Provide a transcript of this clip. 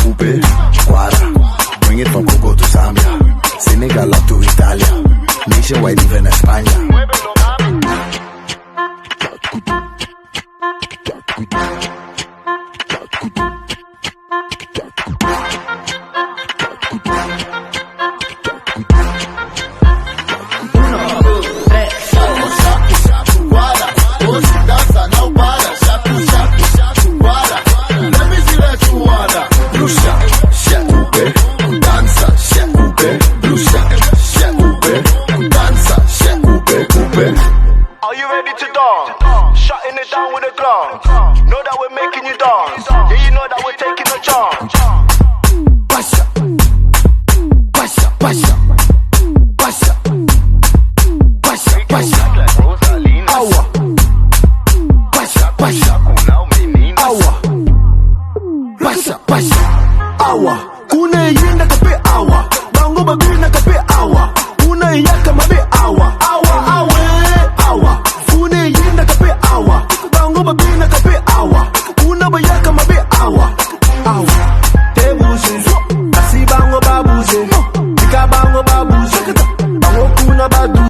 Coupe, Quara, bring it from Congo to Zambia, Senegal up to Italia, nationwide even España. Are you ready to dance? Shutting it down with a glance. Know that we're making you dance. Yeah, you know that we're taking a chance. Pasha, pasha, pasha, pasha, pasha, pasha, awa, pasha, pasha, awa, pasha, pasha, awa. Kuna yenda kape